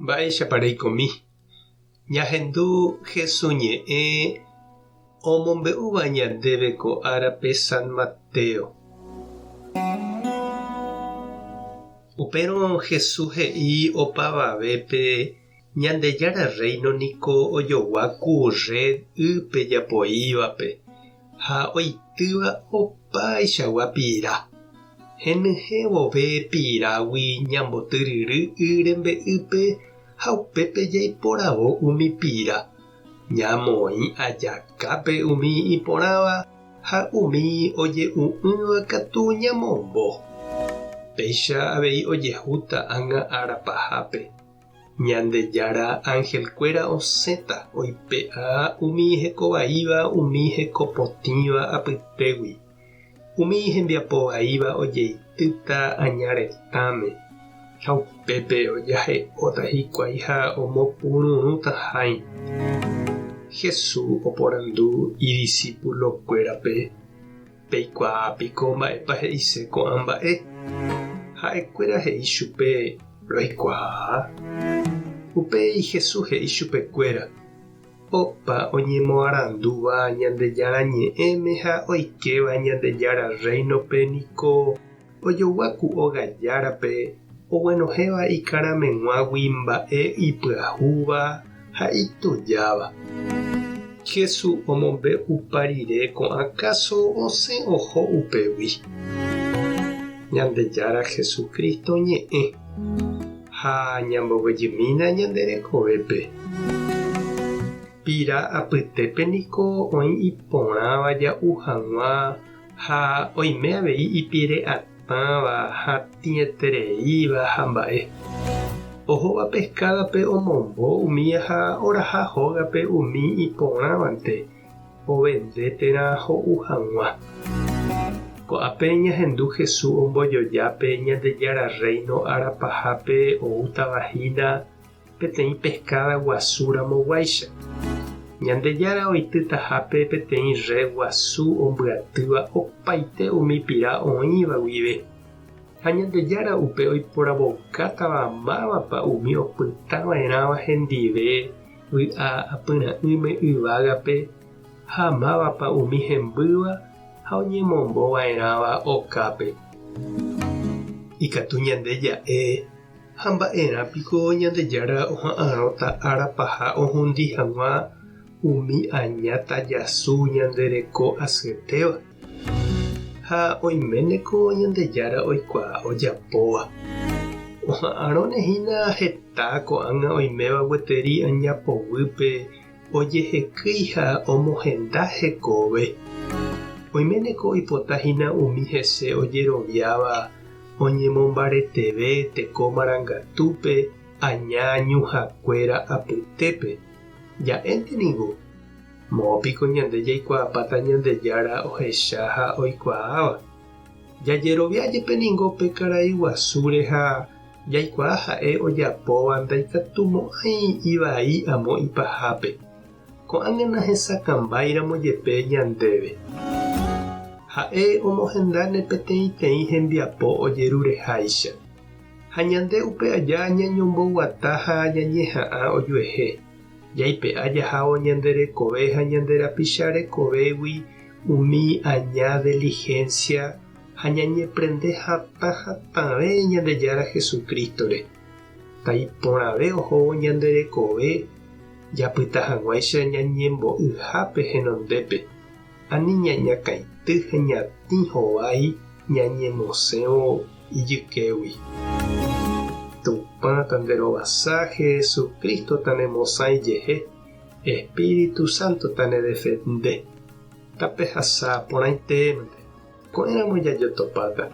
Mba'eichapareikomi. Ñahendu hesoñe'ẽ omombe'úva ñandéve ko árape San Mateo. Upérõ Jesús he'i opavavépe Ñandejára Reino niko ojoguáku red ype japoívape ha oitýva opaichagua pira. Henyhẽ vove pirágui ñambotyryry y rembe'ýpe ha upépe jaiporavo umi pira. Ñamoĩ ajakápe umi iporãva ha umi oje'u'ỹva katu ñamombo. Péicha avei ojehúta ág̃a ára pahápe. Ñandejára ángelkuéra osẽta oipe'a umi hekovaíva umi hekopotĩva apytégui. Umi hembiapovaíva ojeitýta añaretãme ha upépe ojahe'óta hikuái ha omopururũta háĩ. Jesús oporandu idiscípulokuérape: peikuaápiko mba'épa he'ise ko'ã mba'e. Ha'ekuéra he'i chupe: roikuaa. Upéi Jesús he'i chupekuéra: opa oñemoarandúva Ñandejára ñe'ẽme ha oikeva Ñandejára Reinope niko ojoguáku ogajárape oguenohéva ikarameguãgui mba'e ipyahúva ha itujáva. Jesús omombe'upa rire ko'ã káso osẽ oho upégui. Ñandejára Jesukristo ñe'ẽ ha ñamboguejymína ñande rekovépe. Pira apytépe niko oĩ iporãva ja'u hag̃ua ha oime avei ipire'atãva ha tiẽtereíva ha mba'e. Ohóva peskádape omombo umi ha oraha hógape umi iporãvante ovendétera ho'u hag̃ua. Ko'ápe ñahendu Jesús ombojojápe Ñandejára Reino árapahápe oúta vahína peteĩ pescada guasúramoguáicha. Ñandejára oitýtahápe peteĩ re guasu ombyatýva opaite umi pira oĩva guive. Ha Ñandejára upe oiporavokátava mávapa umi opytava'erãva hendive vy'a apyra'ỹme yvágape ha mávapa umi hembýva ha oñemombova'erãva okápe. Ikatu ñande ja'e ha mba'érãpiko Ñandejára oha'ãrõta árapaha ohundy hag̃ua umi aña tajasu ñande reko asyetéva. Ha oiméneko Ñandejára oikuaa ojapóva. Oha'ãrõnehína heta ko'ág̃a oiméva gueteri añapoguýpe ojehekýi ha omohenda hekove. Oiméneko oipotahína umi hese ojeroviáva oñemombareteve teko marangatúpe aña ñuhãkuéra apytépe. Ja'énteniko mópiko ñande jaikuaapáta Ñandejára ohecha ha oikuaáva. Jajeroviájepeningo pe karai guasúre ha jaikuaa ha'e ojapóva ndaikatumo'ãi ivai amo ipahápe. Ko'ág̃a hesakãmbáiramo jepe ñandéve. Ha'e omohendáne peteĩteĩ hembiapo ojerureháicha. Ha ñande upe aja ñañomboguata ha ñañeha'ã ojuehe. Jaipe'a jahávo ñande rekove ha ñande rapicha rekovégui umi aña diligencia ha ñañeprende hatãhatãve Ñandejára Jesukrístore. Taiporãve ohóvo ñande rekove japytahaguáicha ñañembo'yhápe henondépe. Ani ñañakãity ha ñatĩ hovái ñañemosẽvo ijykégui. Tupã tanderovasa Jesukristo tanemosãijehe. Espíritu Santo tanedefende. Tapehasa porãitémante. Ko'ẽramo jajotopáta.